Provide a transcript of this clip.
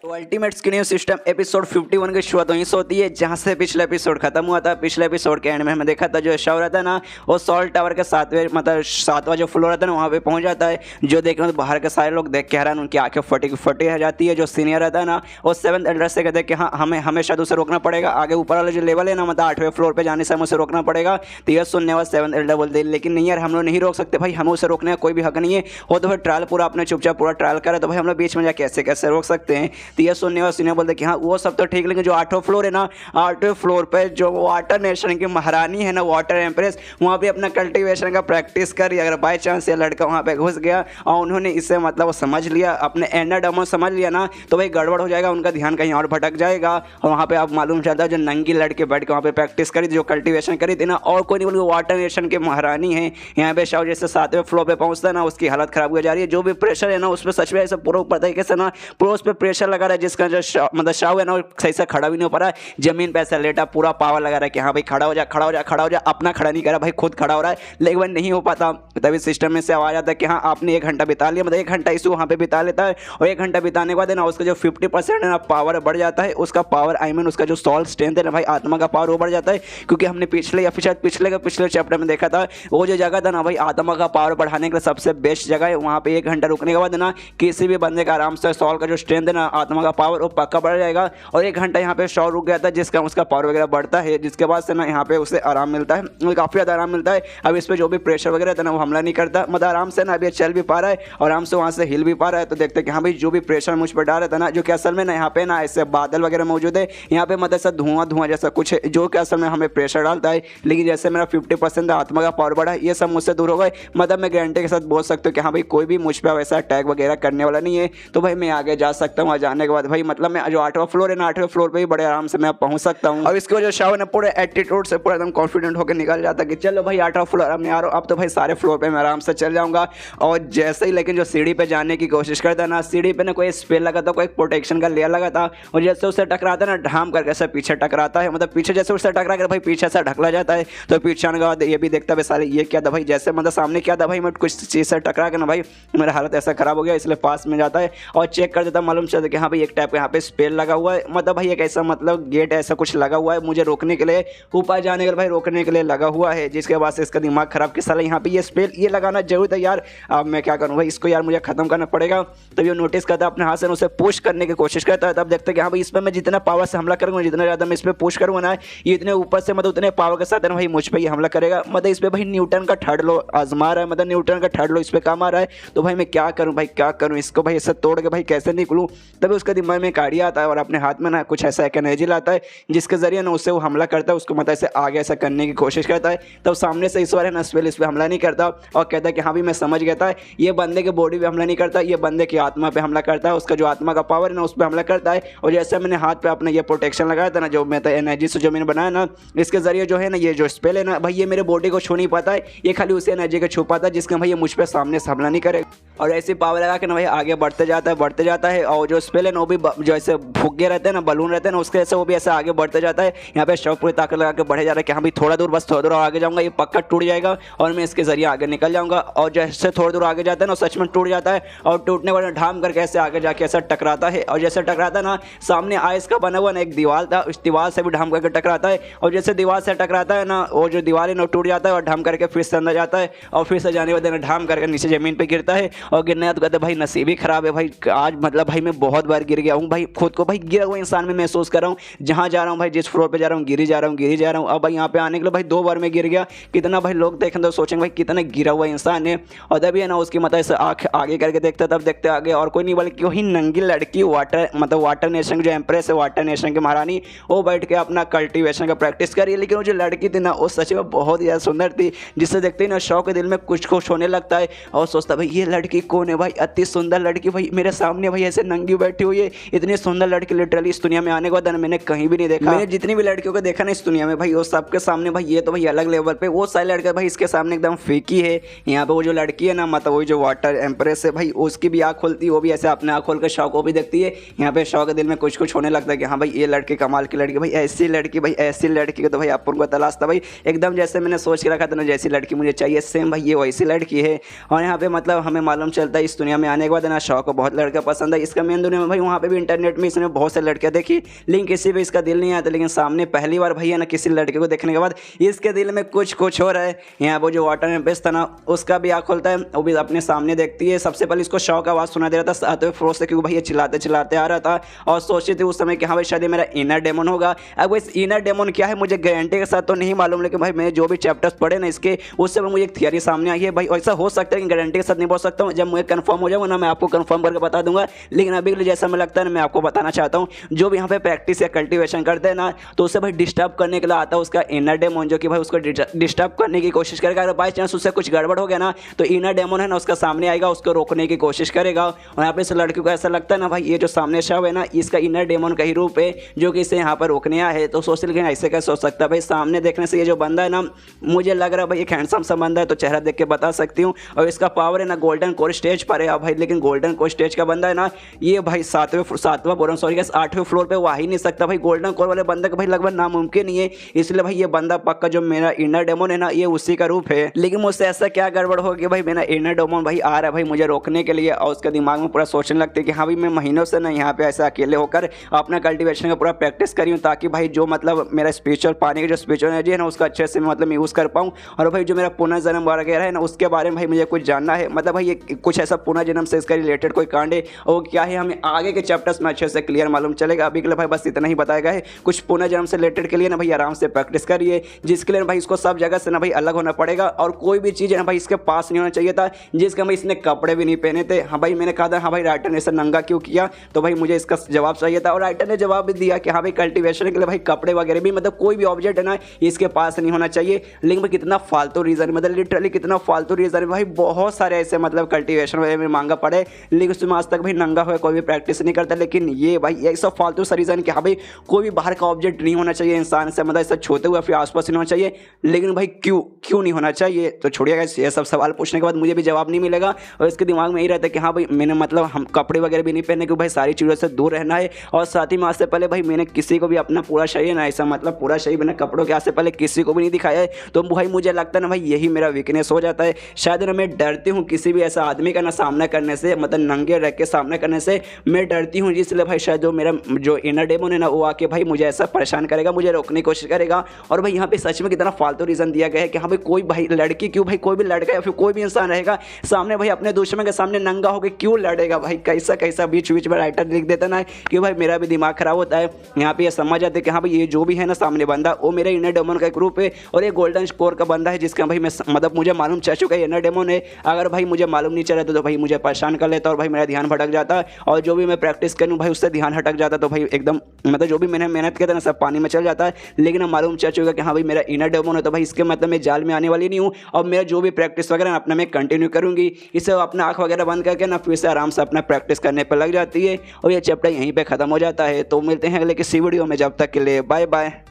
तो ultimate screening system episode 51 की शुरुआत वहीं से होती है जहां से पिछला एपिसोड खत्म हुआ था। पिछले एपिसोड के एंड में हमने देखा था जो शव रहता है ना वो सॉल्ट टावर के सातवां जो फ्लोर रहता है ना वहाँ पे पहुंच जाता है। जो देखने में बाहर के सारे लोग देख के हैरान, उनकी आंखें फटी रह जाती है। जो सीनियर रहता है ना वो 7th एल्डर से कहते हैं कि हाँ हमें हमेशा उसे रोकना पड़ेगा, आगे ऊपर वाला जो लेवल है ना मतलब 8वें फ्लोर पर जाने से हमें उसे रोकना पड़ेगा। तो यह सुनने वाला 7th एल्डर बोलते हैं लेकिन नहीं यार हम लोग नहीं रोक सकते भाई, हमें उसे रोकने का कोई भी हक नहीं है। वो तो फिर ट्रायल पूरा अपने चुपचाप पूरा ट्रायल करे तो भाई हम लोग बीच में जा कैसे रोक सकते हैं। तो यह सुनने वाला बोलते कि हाँ वो सब तो ठीक, लेकिन जो 8वां फ्लोर है ना 8वें फ्लोर पे जो वाटर नेशन की महारानी है ना वाटर एम्प्रेस, वहाँ पे अपना कल्टीवेशन का प्रैक्टिस करी। अगर बाय चांस ये लड़का वहाँ पे घुस गया और उन्होंने इसे मतलब वो समझ लिया, अपने एंडर डमो समझ लिया ना तो भाई गड़बड़ हो जाएगा, उनका ध्यान कहीं और भटक जाएगा। और वहाँ पे आप मालूम चलता है जो नंगी लड़के बैठ के वहाँ पे प्रैक्टिस करी थी, जो कल्टीवेशन करी थी ना, और कोई नहीं बोल वाटर नेशन की महारानी है। यहाँ पे शाव जैसे 7वें फ्लोर पे पहुँचता है ना उसकी हालत खराब हो जा रही है। जो भी प्रेशर है ना उस पर सच में ऐसा पूरा तरीके से ना पूरा उस पर प्रेशर लगा रहा है, जिसका जो मतलब शाव है ना सही से खड़ा भी नहीं हो पा रहा है, जमीन पे ऐसा लेटा पूरा पावर लगा रहा है कि हाँ भाई खड़ा हो जा। अपना खड़ा नहीं कर रहा भाई, खुद खड़ा हो रहा है लेकिन वह नहीं हो पाता। तभी सिस्टम में से आवाज आता है कि हाँ आपने 1 घंटा बिता लिया, मतलब 1 घंटा इशू वहाँ पे बिता लेता है। और 1 घंटा बिताने के बाद ना उसका जो 50% है ना पावर बढ़ जाता है, उसका पावर उसका जो सॉल स्ट्रेंथ है ना भाई आत्मा का पावर वो बढ़ जाता है। क्योंकि हमने पिछले चैप्टर में देखा था वो जो जगह था ना भाई आत्मा का पावर बढ़ाने के लिए सबसे बेस्ट जगह है। वहाँ पे 1 घंटा रुकने के बाद ना किसी भी बंदे का आराम से सॉल का जो स्ट्रेंथ है ना आत्मा का पावर वो पक्का बढ़ जाएगा। और 1 घंटा यहाँ पे शॉर रुक गया था जिसका उसका पावर वगैरह बढ़ता है, जिसके बाद से ना यहाँ पे उसे आराम मिलता है, काफ़ी ज़्यादा आराम मिलता है। अब इस पे जो भी प्रेशर वगैरह था ना वो हमला नहीं करता, मतलब आराम से ना अभी चल भी पा रहा है और आराम से वहाँ से हिल भी पा रहा है। तो देखते हैं कि हाँ भाई जो भी प्रेशर मुझ पर डाल रहा था ना, जो कि असल में ना यहाँ पे ना ऐसे बादल वगैरह मौजूद है, यहाँ पे मतलब ऐसा धुआं जैसा कुछ है जो कि असल में हमें प्रेशर डालता है। लेकिन जैसे मेरा 50% आत्मा का पावर बढ़ा, ये सब मुझसे दूर हो गए। मतलब मैं गारंटी के साथ बोल सकता हूँ कि हाँ भाई कोई भी मुझ पर वैसा अटैक वगैरह करने वाला नहीं है। तो भाई मैं आगे जा सकता हूँ। जाने के बाद भाई मतलब मैं जो 8वां फ्लोर है ना 8वें फ्लोर पर ही बड़े आराम से मैं पहुंच सकता हूं। और इसकी वजह शाव ने पूरे एटीट्यूड से पूरा एकदम कॉन्फिडेंट होकर निकल जाता कि चलो भाई 8वां फ्लोर अब मैं आ रहा हूं, अब तो भाई सारे फ्लोर पे मैं आराम से चल जाऊंगा। और जैसे ही लेकिन जो सीढ़ी पे जाने की कोशिश करता ना, सीढ़ी पे ना कोई स्पेल लगा था, कोई प्रोटेक्शन का लेयर लगा था, और जैसे उससे टकराता ना ढाम करके ऐसे पीछे टकराता है, मतलब पीछे जैसे उससे टकरा कर भाई पीछे से ढकला जाता है। तो पीछे आने के बाद ये भी देखता है सारे ये क्या था भाई, जैसे मतलब सामने क्या था भाई, मैं कुछ चीज़ से टकरा के ना भाई मेरा हालत ऐसा खराब हो गया, इसलिए पास में जाता है और चेक कर देता। मालूम चलता कि हाँ भाई एक टाइप का यहाँ पे स्पेल लगा हुआ है, मतलब भाई एक ऐसा मतलब गेट ऐसा कुछ लगा हुआ है मुझे रोकने के लिए, ऊपर जाने के लिए भाई रोकने के लिए लगा हुआ है, जिसके बाद से इसका दिमाग खराब कि साला यहाँ पे ये स्पेल ये लगाना जरूर है यार। अब मैं क्या करूँ भाई, इसको यार मुझे खत्म करना पड़ेगा। तब ये नोटिस करता है अपने हाथ से उसे पुश करने की कोशिश करता है। तब देखते हैं कि हाँ भाई इस पर मैं जितना पावर से हमला करूँगा, जितना ज़्यादा मैं इस पर पुश करूँगा ना, ये इतने ऊपर से मतलब उतने पावर के साथ है ना भाई मुझ पर ये हमला करेगा। मतलब इस पर भाई न्यूटन का थर्ड लॉ आजमा रहा है, मतलब न्यूटन का थर्ड लॉ इस पर काम आ रहा है। तो भाई मैं क्या करूँ भाई, क्या करूँ इसको भाई ऐसा तोड़ के भाई कैसे निकलूँ। तभी उसके दिमाग में एक आइडिया आता है और अपने हाथ में ना कुछ ऐसा एक एनर्जी लाता है जिसके जरिए ना उससे वो हमला करता है, उसको मतलब ऐसे आगे ऐसा करने की कोशिश करता है। तब सामने से इस बार है ना स्पेल इस पर हमला नहीं करता और कहता है कि हाँ भी मैं समझ गया था, ये बंदे के बॉडी पे हमला नहीं करता, ये बंदे की आत्मा पे हमला करता है, उसका जो आत्मा का पावर है ना उस पर हमला करता है। और जैसे मैंने हाथ पे अपना ये प्रोटेक्शन लगाया था ना, जो मैं एनर्जी से जो मैंने बनाया ना, इसके जरिए जो है ना ये जो स्पेल है ना भाई ये मेरे बॉडी को छू नहीं पाता है, ये खाली उसी एनर्जी को छू पाता है जिसका भाई ये मुझ पर सामने से हमला नहीं करे। और ऐसी पावर लगा के ना भाई आगे बढ़ते जाता है और जो स्पेल है ना वो भी जो ऐसे फुग्गे रहते हैं ना, बलून रहते हैं ना, उसके जैसे वो भी ऐसे आगे बढ़ते जाता है। यहाँ पे शव पूरी ताकत लगा के बढ़े जा रहा है कि हाँ भाई थोड़ा दूर, बस थोड़ा दूर आगे जाऊंगा, ये पक्का टूट जाएगा और मैं इसके जरिए आगे निकल जाऊंगा। और जैसे थोड़ा दूर आगे जाता है ना सच में टूट जाता है और टूटने वाले ढाम करके ऐसे आगे जाके ऐसा टकराता है। और जैसे टकराता है ना सामने आइस का बना हुआ ना एक दीवार था, उस दीवार से भी ढाम करके टकराता है। और जैसे दीवार से टकराता है ना वो जो दीवार है ना टूट जाता है और ढाम करके फिर से अंदर जाता है और फिर से जाने के बाद ढाम करके नीचे जमीन पर गिरता है। और गिरने तो कहते भाई नसीब ही खराब है भाई, आज मतलब भाई मैं बहुत बार गिर गया हूँ भाई, खुद को भाई गिरा हुआ इंसान में महसूस कर रहा हूँ। जहाँ जा रहा हूँ भाई, जिस फ्लोर पे जा रहा हूँ गिरी जा रहा हूँ। अब भाई यहाँ पे आने के लिए भाई 2 बार में गिर गया, कितना भाई लोग देखें तो सोचेंगे भाई कितना गिरा हुआ इंसान है। और तभी है ना उसकी मतलब ऐसे आँख आगे करके देखते तब देखते आगे और कोई नहीं बल्कि वही नंगी लड़की वाटर नेशन जो एम्प्रेस है, वाटर नेशन की महारानी, वो बैठ के अपना कल्टीवेशन का प्रैक्टिस कर रही है। लेकिन वो जो लड़की थी ना वो सच में बहुत ही ज़्यादा सुंदर थी, जिससे देखते ही ना शौक के दिल में कुछ होने लगता है और सोचता भाई ये लड़की कौन है भाई, अति सुंदर लड़की भाई मेरे सामने भाई ऐसे नंगी बैठी हुई है। इतनी सुंदर लड़की लिटरली इस दुनिया में आने के बाद मैंने कहीं भी नहीं देखा। मैंने जितनी भी लड़कियों को देखा ना इस दुनिया में भाई वो सबके सामने भाई ये तो भाई अलग लेवल पे, वो सारी लड़कियां भाई इसके सामने एकदम फीकी है। यहाँ पे वो जो लड़की है ना मतलब वो जो वाटर एम्प्रेस है भाई उसकी भी आँख खुलती है, वो भी ऐसे अपने आँख खोल कर शौक को भी देखती है। यहाँ पे शौक के दिल में कुछ होने लगता है कि हाँ भाई ये लड़की कमाल की लड़की भाई, ऐसी लड़की को तो भाई अपन को तलाश था भाई, एकदम जैसे मैंने सोच के रखा था ना जैसी लड़की मुझे चाहिए सेम भाई ये वैसी लड़की है। और यहाँ पे मतलब हमें मालूम चलता है इस दुनिया में आने के बाद ना शौक को बहुत लड़का पसंद है। इसका मेन दुनिया में भाई वहाँ पे भी इंटरनेट में इसने बहुत से लड़कियाँ देखी, लेकिन किसी भी इसका दिल नहीं आता। लेकिन सामने पहली बार भैया ना किसी लड़के को देखने के बाद इसके दिल में कुछ हो रहा है। यहाँ वो जो वाटर में बेस्ट था ना उसका भी आँख खुलता है, वो भी अपने सामने देखती है। सबसे पहले इसको शॉक आवाज़ सुना दे रहा था 7वें फ्लोर से, क्योंकि भैया चिल्लाते आ रहा था और सोचती थी उस समय कि हाँ भाई शायद मेरा इनर डेमन होगा। अब इस इनर डेमन क्या है मुझे गारंटी के साथ तो नहीं मालूम, लेकिन भाई मैंने जो भी चैप्टर्स पढ़े ना इसके, उससे मुझे एक थियरी सामने आई है। भाई ऐसा हो सकता है कि गारंटी के साथ नहीं बोल सकता हूँ, जब मुझे कंफर्म हो जाएगा ना मैं आपको कंफर्म करके बता दूंगा। लेकिन अभी के लिए जैसा मैं लगता है ना मैं आपको बताना चाहता हूँ, जो भी यहाँ पे प्रैक्टिस या कल्टिवेशन करते हैं ना तो उसे भाई डिस्टर्ब करने के लिए आता है उसका इनर डेमन, जो कि भाई उसको डिस्टर्ब करने की कोशिश करेगा। अगर बाई चांस उससे कुछ गड़बड़ हो गया ना तो इनर डेमन है ना उसका सामने आएगा, उसको रोकने की कोशिश करेगा। और यहाँ पे इस लड़की को ऐसा लगता है ना भाई ये जो सामने शव है ना इसका इनर डेमन का ही रूप है जो कि इसे यहाँ पर रोकने आया है। तो सोच लेकिन ऐसे कैसे हो सकता है भाई, सामने देखने से ये जो बंदा है ना मुझे लग रहा है भाई एक हैंडसम सा बंदा है, तो चेहरा देख के बता सकती हूँ। और इसका पावर है ना गोल्डन कोर स्टेज पर है भाई, लेकिन गोल्डन कोर स्टेज का बंदा है ना ये भाई 8वें फ्लोर पे वो आ ही नहीं सकता भाई। गोल्डन कोर वाले बंदे का भाई लगभग नामुमकिन नहीं है, इसलिए भाई ये बंदा पक्का जो मेरा इनर डेमन है ना ये उसी का रूप है। लेकिन मुझसे ऐसा क्या गड़बड़ हो गया भाई, मेरा इनर डेमन भाई आ रहा है भाई मुझे रोकने के लिए, और उसके दिमाग में पूरा सोचने लगता है कि हाँ भाई मैं महीनों से ना यहाँ पे ऐसे अकेले होकर अपना कल्टिवेशन का पूरा प्रैक्टिस करी हूँ, ताकि भाई जो मतलब मेरा स्पिरिचुअल पानी की जो स्पिरिचुअल एनर्जी है ना उसका अच्छे से मतलब यूज़ कर पाऊँ। और भाई जो मेरा पुनर्जन्म वगैरह है ना उसके बारे में भाई मुझे कुछ जानना है, मतलब भाई ये कुछ ऐसा पुनर्जन्म से इसका रिलेटेड कोई कांड है और क्या है हमें आगे के चैप्टर्स में अच्छे से क्लियर मालूम चलेगा। अभी के लिए भाई बस इतना ही बताया गया है। कुछ पुनर्जन्म से रिलेटेड के लिए ना भाई आराम से प्रैक्टिस करिए, जिसके लिए भाई इसको सब जगह से ना भाई अलग होना पड़ेगा, और कोई भी चीज़ है ना भाई इसके पास नहीं होना चाहिए था, जिसका भाई इसने कपड़े भी नहीं पहने थे। हाँ भाई मैंने कहा था हाँ भाई राइटर ने इसे नंगा क्यों किया, तो भाई मुझे इसका जवाब चाहिए था, और राइटर ने जवाब भी दिया कि हाँ भाई कल्टिवेशन के लिए भाई कपड़े वगैरह भी मतलब कोई भी ऑब्जेक्ट है ना इसके पास नहीं होना चाहिए। लेकिन भाई कितना फालतू रीज़न, मतलब लिटरली कितना फालतू रीज़न है भाई। बहुत सारे ऐसे मतलब कल्टिवेशन वगैरह में मांगा पड़े, लेकिन उसमें आज तक भाई नंगा हुआ कोई भी प्रैक्टिस नहीं करता। लेकिन ये भाई ये सब फालतू सा रीज़न कि हाँ भाई कोई भी बाहर का ऑब्जेक्ट नहीं होना चाहिए इंसान से, मतलब ऐसा छोटे हुए फिर आसपास नहीं होना चाहिए। लेकिन भाई क्यों नहीं होना चाहिए, तो छोड़िएगा ये सब सवाल पूछने के बाद मुझे भी जवाब नहीं मिलेगा, और इसके दिमाग में यही रहता है कि हाँ भाई मैंने मतलब हम कपड़े वगैरह भी नहीं पहने क्योंकि भाई सारी चीज़ों से दूर रहना है। और साथ ही में आज से पहले भाई मैंने किसी को भी अपना पूरा शरीर ना ऐसा मतलब पूरा शरीर बिना कपड़ों के आज से पहले किसी को भी नहीं दिखाया है। तो भाई मुझे लगता है ना भाई यही मेरा वीकनेस हो जाता है। शायद ना मैं डरती हूँ किसी भी ऐसा आदमी का ना सामना करने से, मतलब नंगे रह के सामना करने से मैं डरती हूँ, इसलिए भाई शायद जो मेरा जो इनर डेमन है ना वो आके भाई मुझे ऐसा परेशान करेगा, मुझे रोकने की कोशिश करेगा। और भाई यहाँ पे सच में कितना फालतू रीज़न दिया गया है कि हाँ भाई कोई भाई लड़की क्यों, भाई कोई भी लड़का या फिर कोई भी इंसान रहेगा सामने भाई अपने दुश्मन के सामने नंगा होकर क्यों लड़ेगा भाई। कैसा बीच में राइटर लिख देता ना कि भाई मेरा भी दिमाग खराब होता है। यहाँ पे ये समझ आते कि हाँ भाई ये जो भी है ना सामने बंदा वो मेरे इनर डेमन का एक रूप है, और ये गोल्डन कोर का बंदा है जिसका भाई मैं मतलब मुझे मालूम चल चुका है इनर डेमन है। अगर भाई मुझे मालूम नहीं चला तो भाई मुझे परेशान कर लेता और भाई मेरा ध्यान भटक जाता, और जो भी मैं प्रैक्टिस करूँ भाई उससे ध्यान हटक जाता, तो भाई एकदम मतलब जो भी मैंने मेहनत किया था ना सब पानी में चल जाता है। लेकिन अब मालूम चल चुका कि हाँ भाई मेरा इनर डेमन है, तो भाई इसके मतलब मैं जाल में आने वाली नहीं हूँ। अब मेरा जो भी प्रैक्टिस वगैरह अपना मैं कंटिन्यू करूँगी, इसे अपना आँख वगैरह बंद करके ना फिर से आराम से अपना प्रैक्टिस करने पर लग जाती है, और ये चैप्टर यहीं पर खत्म हो जाता है। तो मिलते हैं अगले किसी वीडियो में, जब तक के लिए बाय बाय।